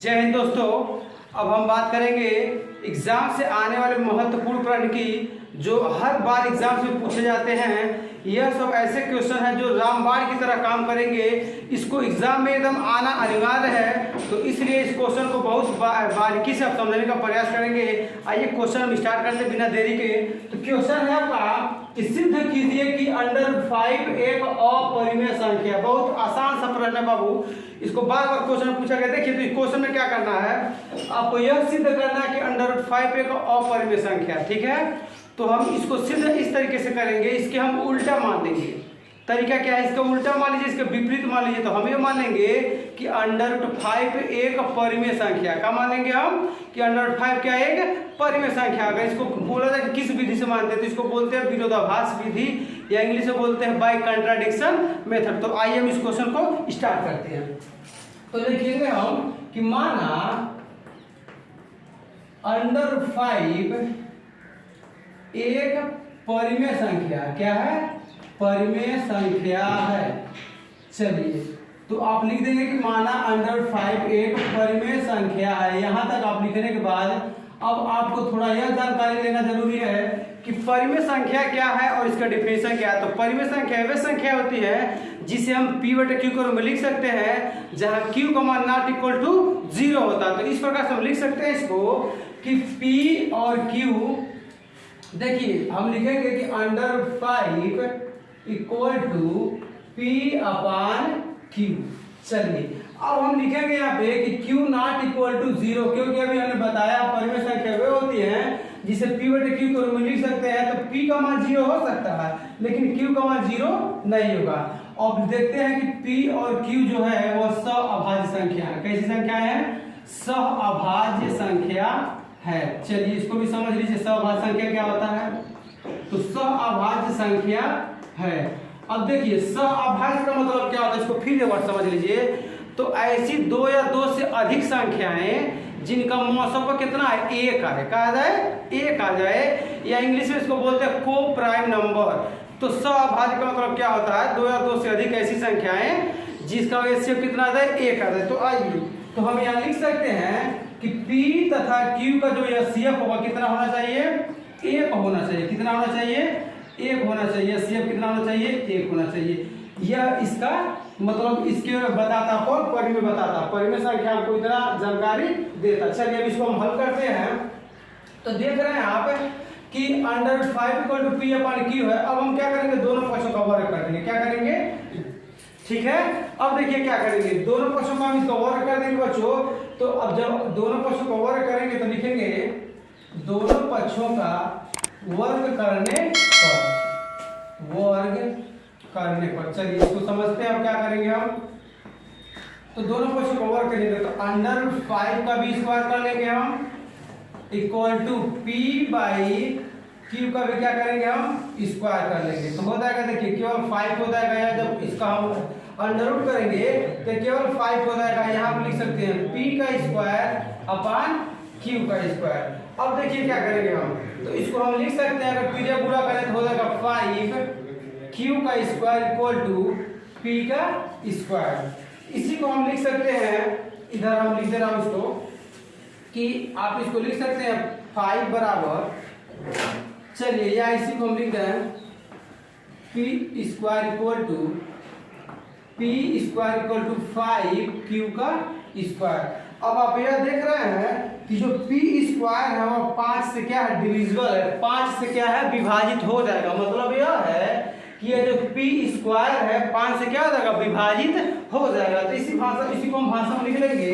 जय हिंद दोस्तों। अब हम बात करेंगे एग्जाम से आने वाले महत्वपूर्ण प्रश्न की, जो हर बार एग्जाम में पूछे जाते हैं। यह सब ऐसे क्वेश्चन हैं जो रामबाण की तरह काम करेंगे। इसको एग्जाम में एकदम आना अनिवार्य है, तो इसलिए इस क्वेश्चन को बहुत बारीकी से आप समझने का प्रयास करेंगे। आइए क्वेश्चन हम स्टार्ट करते हैं बिना देरी के। तो क्वेश्चन है आपका, सिद्ध कीजिए कि अंडर 5 एक अपरिमेय संख्या। बहुत आसान सा प्रश्न है बाबू, इसको बार बार क्वेश्चन पूछा गया। देखिए तो इस क्वेश्चन में क्या करना है, आपको यह सिद्ध करना है कि अंडर 5 एक अपरिमेय संख्या। ठीक है, तो हम इसको सिद्ध इस तरीके से करेंगे, इसके हम उल्टा मान लेंगे। तरीका क्या है, इसका उल्टा मान लीजिए, इसका विपरीत मान लीजिए। तो हम ये मान लेंगे कि अंडर 5 एक परिमेय संख्या। क्या मानेंगे हम कि अंडर 5 क्या एक परिमेय संख्या। अगर इसको बोला जाए कि किस विधि से मानते हैं, तो इसको बोलते हैं विरोधाभास विधि, या इंग्लिश में बोलते हैं बाय कंट्राडिक्शन मेथड। तो आइए हम इस क्वेश्चन को स्टार्ट करते हैं। तो लिखेंगे हम कि माना अंडर 5 एक परिमेय संख्या। क्या है? परिमेय संख्या है। चलिए तो आप लिख देंगे कि माना अंडर 5 एक परिमेय संख्या है। यहां तक आप लिखने के बाद अब आपको थोड़ा यह जानकारी लेना जरूरी है कि परिमेय संख्या क्या है और इसका डिफिनेशन क्या है। तो परिमेय संख्या वह संख्या होती है जिसे हम p/q के रूप में लिख सकते हैं, जहां q का मान नॉट इक्वल टू 0 होता है। तो इस प्रकार से हम लिख सकते हैं इसको कि p और q, देखिए हम लिखेंगे कि अंडर 5 इक्वल टू p/q। चलिए अब हम लिखेंगे यहाँ पे कि q नॉट इक्वल टू 0, क्योंकि अभी हमने बताया परिमेय संख्या वे होती है जिसे p/q के रूप में लिख सकते हैं। तो p का मान 0 हो सकता है, लेकिन q का मान 0 नहीं होगा। अब देखते हैं कि p और q जो है वह सहअभाज्य संख्या है। कैसी संख्या है? सहअभाज्य संख्या है। चलिए इसको भी समझ लीजिए, सहअभाज्य संख्या क्या होता है। तो सहअभाज्य संख्या है। अब देखिए सहअभाज्य का मतलब क्या होता है, इसको फिर एक बार समझ लीजिए। तो ऐसी दो या दो से अधिक संख्याएं जिनका मौसम कितना है, एक आए, कहा जाए एक आ जाए, या इंग्लिश में इसको बोलते हैं को प्राइम नंबर। तो सहअभाज्य का मतलब क्या होता है, दो या दो से अधिक ऐसी संख्याएं जिसका एचसीएफ कितना आ जाए, एक आ जाए। तो आइए तो हम यहाँ लिख सकते हैं कि p तथा q का जो एचसीएफ होगा कितना होना चाहिए, एक होना चाहिए। कितना होना चाहिए? एक होना चाहिए। एचसीएफ कितना होना चाहिए? एक होना चाहिए। यह इसका मतलब इसके बताता कौन, परिमेय बताता, परिमेय संख्या हमको इतना जानकारी देता। चलिए अब इसको हम हल करते हैं। तो देख रहे हैं आप कि अंडर 5 इक्वल टू p/q है। अब हम क्या करेंगे, दोनों पक्षों का वर्ग कर देंगे। क्या करेंगे? ठीक है, अब देखिए क्या करेंगे, दोनों पक्षों का हम इसका वर्ग कर देंगे बच्चों। तो अब जब दोनों पक्षों का वर्ग करेंगे तो लिखेंगे दोनों पक्षों का वर्ग करने पर। चलिए इसको समझते हैं। अब क्या करेंगे हम, तो दोनों पक्षों का वर्ग करेंगे तो अंडर 5 का भी स्क्वायर कर लेंगे हम, इक्वल टू p/q का भी क्या करेंगे हम, स्क्वायर कर लेंगे। तो हो जाएगा, देखिए केवल 5 हो जाएगा। या जब इसका हम अंडर रूट करेंगे तो केवल 5 हो जाएगा। यहाँ हम लिख सकते हैं p का स्क्वायर अपॉन q का स्क्वायर। अब देखिए क्या करेंगे हम, तो इसको हम लिख सकते हैं, अगर p गुणा करें तो हो जाएगा 5q का स्क्वायर इक्वल टू p का स्क्वायर। इसी को हम लिख सकते हैं, इधर हम लिख दे रहा हूं इसको, कि आप इसको लिख सकते हैं 5 बराबर, चलिए या इसी को हम लिख दें p square equal to 5q का स्क्वायर। अब आप यह देख रहे हैं कि जो p स्क्वायर है वो 5 से क्या है, डिविजिबल है, 5 से क्या है, विभाजित हो जाएगा। मतलब यह है कि ये जो p स्क्वायर है 5 से क्या हो जाएगा, विभाजित हो जाएगा। तो इसी को हम भाषा में लिख लेंगे।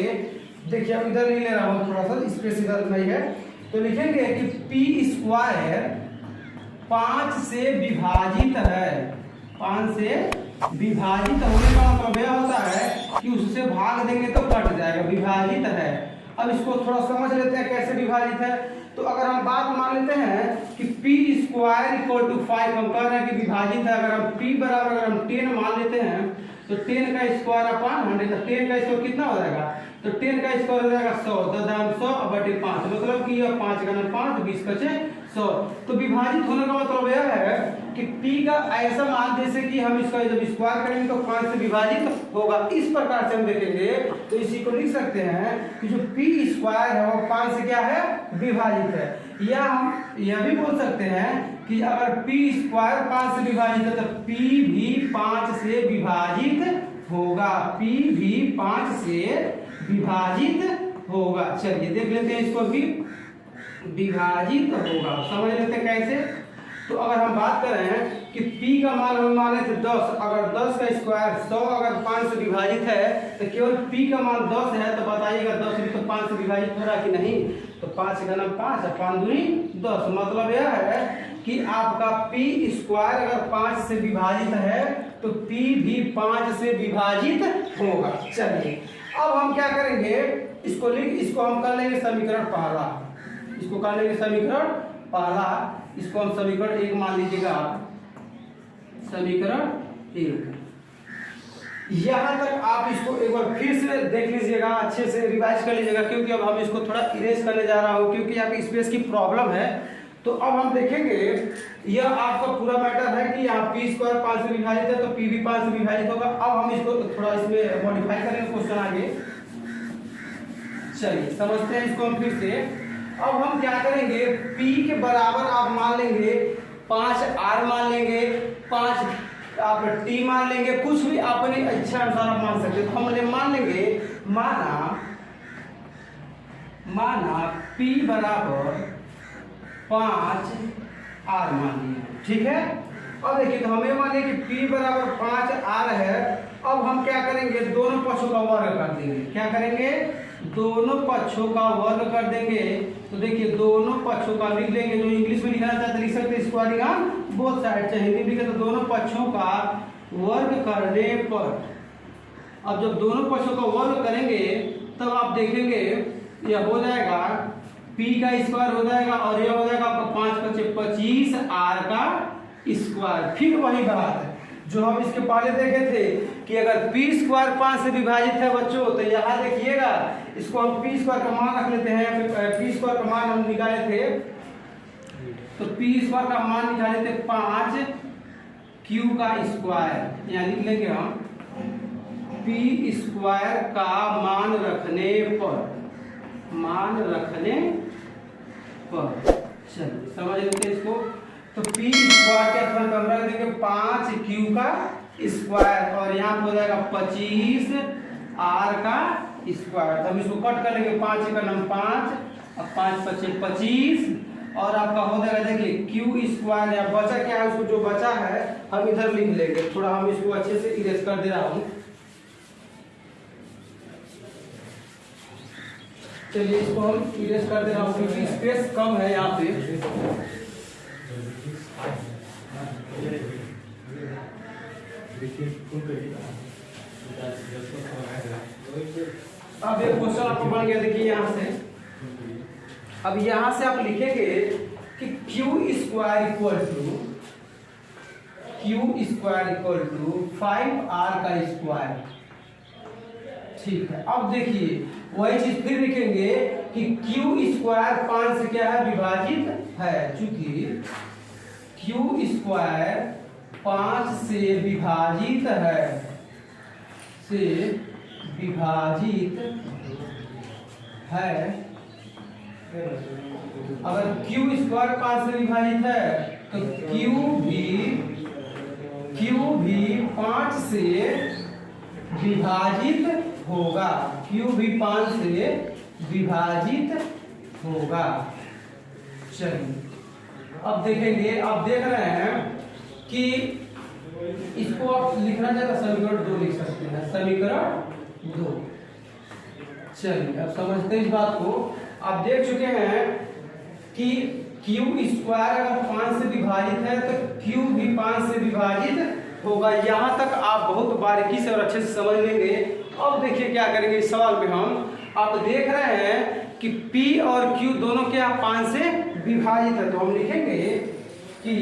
देखिए अब इधर नहीं ले रहा हूँ, थोड़ा सा स्पेस इधर नहीं है, तो लिखेंगे कि p स्क्वायर 5 से विभाजित है। 5 से विभाजित होने का मतलब यह होता है कि उससे भाग देंगे तो कट जाएगा, विभाजित है। अब इसको थोड़ा समझ लेते हैं कैसे विभाजित है। तो अगर हम बात मान लेते हैं कि p स्क्वायर इक्वल टू 5, हम कह रहे हैं कि विभाजित है। अगर हम p बराबर अगर हम 10 मान लेते हैं तो 10 का स्क्वायर अपॉन 100, 10 का स्क्वायर कितना हो जाएगा, तो 10 का स्क्वायर हो जाएगा 100, 100/5, मतलब कि यह 5 × 5 20 × 100। तो विभाजित होने का मतलब यह है कि p का ऐसा मान, जैसे कि हम इसका जब स्क्वायर करेंगे तो 5 से विभाजित होगा। इस प्रकार से हम देखेंगे तो इसी को लिख सकते हैं कि जो p स्क्वायर है वो 5 से क्या है, विभाजित है। या हम यह भी बोल सकते हैं कि अगर p स्क्वायर 5 से विभाजित है तो p भी 5 से विभाजित होगा, p भी 5 से विभाजित होगा। चलिए देख लेते हैं इसको भी, विभाजित होगा समझ लेते हैं कैसे। तो अगर हम बात करें कि p का मान हम माने थे 10, अगर 10 का स्क्वायर 100 अगर 5 से विभाजित है तो केवल p का मान 10 है, तो बताइएगा 10 भी तो 5 से विभाजित हो रहा कि नहीं। तो 5 का नाम 5 और 5 दूनी 10, मतलब यह है कि आपका p स्क्वायर अगर 5 से विभाजित है तो p भी 5 से विभाजित होगा। चलिए अब हम क्या करेंगे, इसको हम कर लेंगे समीकरण पहला, इसको कर लेंगे समीकरण पहला, इसको हम समीकरण 1 मान लीजिएगा आप, समीकरण 1। यहाँ तक आप इसको एक बार फिर से देख लीजिएगा, अच्छे से रिवाइज कर लीजिएगा, क्योंकि अब हम इसको थोड़ा इरेज करने जा रहा हूँ क्योंकि यहाँ पे स्पेस की प्रॉब्लम है। तो अब हम देखेंगे यह आपका पूरा मैटर है कि यहाँ p स्क्वायर 5 से विभाजित है तो p भी 5 से विभाजित होगा। अब हम इसको थोड़ा इसमें मॉडिफाई करेंगे क्वेश्चन आगे। चलिए समझते हैं इसको हम फिर से। अब हम क्या करेंगे, p के बराबर आप मान लेंगे 5r मान लेंगे, 5 आप t मान लेंगे, कुछ भी अपनी इच्छा अनुसार आप मान सकते हैं। तो हम मान लेंगे माना p बराबर 5r मान लिया, ठीक है। अब देखिए तो हमें माने कि p बराबर 5r है। अब हम क्या करेंगे, दोनों पक्षों का वर्ग कर देंगे। क्या करेंगे, दोनों पक्षों का वर्ग कर देंगे। तो देखिए दोनों पक्षों का लिख लेंगे, जो इंग्लिश में लिखना चाहते लिख सकते हैं स्क्वायरिंग ऑन बोथ साइड, चाहे हिंदी लिखे तो दोनों पक्षों का वर्ग करने पर। अब जब दोनों पक्षों का वर्ग करेंगे तब आप देखेंगे यह हो जाएगा p का स्क्वायर हो जाएगा और यह हो जाएगा आपका 5 × 25 r का स्क्वायर। फिर वही बात जो हम इसके पहले देखे थे कि अगर p स्क्वायर 5 से विभाजित है बच्चों, तो यहाँ देखिएगा इसको हम p स्क्वायर का मान रख लेते हैं। फिर p स्क्वायर का मान हम निकाले थे, तो p स्क्वायर का मान निकाले थे 5 q का स्क्वायर, यहाँ लिख लेंगे हम p स्क्वायर का मान रखने पर। चलिए समझ लेते हैं इसको। तो p स्क्वायर के स्थान पर हम रख देंगे 5q का स्क्वायर और यहाँ हो जाएगा 25 r का स्क्वायर। तो हम इसको कट कर लेंगे, 5 का नाम 5 और 5 × 25 और आपका हो जाएगा देखिए q स्क्वायर। या बचा क्या है, उसको जो बचा है हम इधर लिख लेंगे। थोड़ा हम इसको अच्छे से इरेज कर दे रहा हूँ। चलिए इसको हम इरेज कर दे रहा हूँ क्योंकि स्पेस कम है यहाँ पे। अब एक क्वेश्चन आपको बन गया, देखिए यहाँ से। अब यहाँ से आप लिखेंगे कि q square equal to 5r का स्क्वायर, ठीक है। अब देखिए वही चीज फिर लिखेंगे कि q स्क्वायर 5 से क्या है, विभाजित है। चूंकि q स्क्वायर 5 से विभाजित है, अगर q स्क्वायर 5 से विभाजित है तो q भी 5 से विभाजित होगा, q भी 5 से विभाजित होगा। चलिए अब देखेंगे, आप देख रहे हैं कि इसको आप लिखना चाहते समीकरण 2 लिख सकते हैं, समीकरण 2। चलिए अब समझते हैं इस बात को। आप देख चुके हैं कि q स्क्वायर अगर 5 से विभाजित है तो q भी 5 से विभाजित होगा। यहाँ तक आप बहुत बारीकी से और अच्छे से समझ लेंगे। अब देखिए क्या करेंगे इस सवाल में हम, आप देख रहे हैं कि p और q दोनों क्या 5 से विभाजित है। तो हम लिखेंगे कि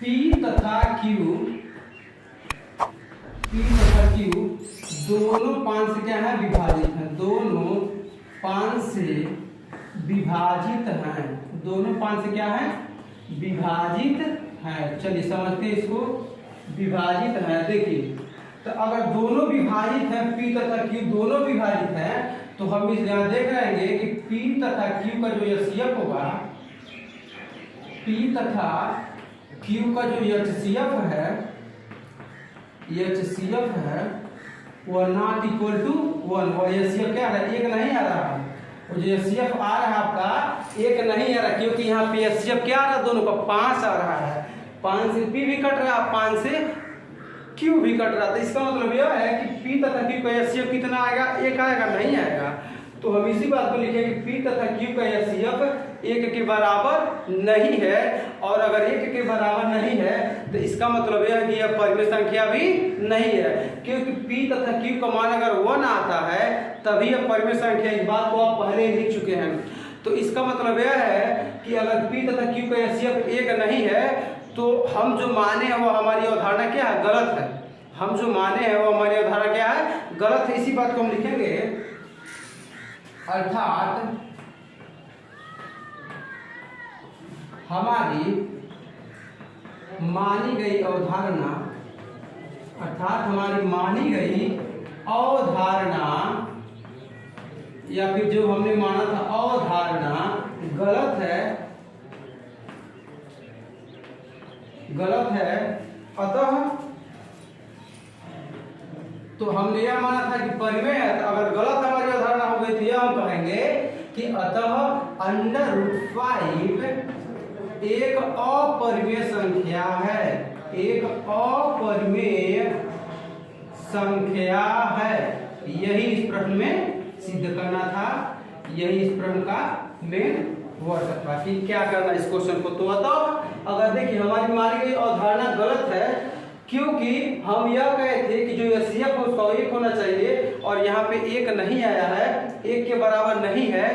p तथा q दोनों 5 से क्या है, विभाजित है। दोनों 5 से विभाजित हैं, दोनों 5 से क्या है विभाजित है। चलिए समझते हैं इसको, विभाजित है। देखिए तो अगर दोनों विभाजित है, P तथा Q दोनों विभाजित है, तो हम इस यहाँ देख रहे हैं कि P तथा Q का जो HCF होगा, P तथा Q का जो HCF है, HCF है वो नॉट इक्वल टू 1। और HCF क्या है, एक नहीं आ रहा है। और जो HCF आ रहा है आपका एक नहीं आ रहा, क्योंकि यहाँ पे HCF क्या आ रहा है, दोनों का 5 आ रहा है। 5 से P भी कट रहा है, 5 से Q भी कट रहा था। इसका मतलब यह है कि P तथा Q का HCF कितना आएगा, एक आएगा, नहीं आएगा। तो हम इसी बात को लिखेंगे कि P तथा Q का HCF एक के बराबर नहीं है। और अगर एक के बराबर नहीं है तो इसका मतलब यह है कि यह परिमेय संख्या भी नहीं है, क्योंकि P तथा Q का मान अगर 1 आता है तभी यह परिमेय संख्या। इस बात को आप पहले ही लिख चुके हैं। तो इसका मतलब यह है कि अगर P तथा Q का HCF एक नहीं है तो हम जो माने हैं वो हमारी अवधारणा क्या है, गलत है। हम जो माने हैं वो हमारी अवधारणा क्या है, गलत है। इसी बात को हम लिखेंगे, अर्थात हमारी मानी गई अवधारणा, अर्थात हमारी मानी गई अवधारणा या फिर जो हमने माना था अवधारणा गलत है, गलत है। अतः तो हमने यह माना था कि परिमेय है, तो अगर गलत हमारी अवधारणा हो गई तो यह हम कहेंगे कि अतः √5 एक अपरिमेय संख्या है, एक अपरिमेय संख्या है। यही इस प्रश्न में सिद्ध करना था, यही इस प्रश्न का मेन वर्क था कि क्या करना इस क्वेश्चन को। तो अतः अगर देखिए हमारी मानी गई अवधारणा गलत है, क्योंकि हम यह कहे थे कि जो HCF उसका 1 होना चाहिए और यहाँ पे 1 नहीं आया है, 1 के बराबर नहीं है,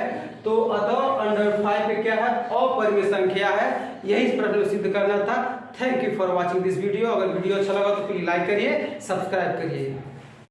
तो अतः √5 पे क्या है, अपरिमेय संख्या है। यही इस प्रश्न में सिद्ध करना था। Thank you for watching this video. अगर वीडियो अच्छा लगा तो प्लीज लाइक करिए, सब्सक्राइब करिए।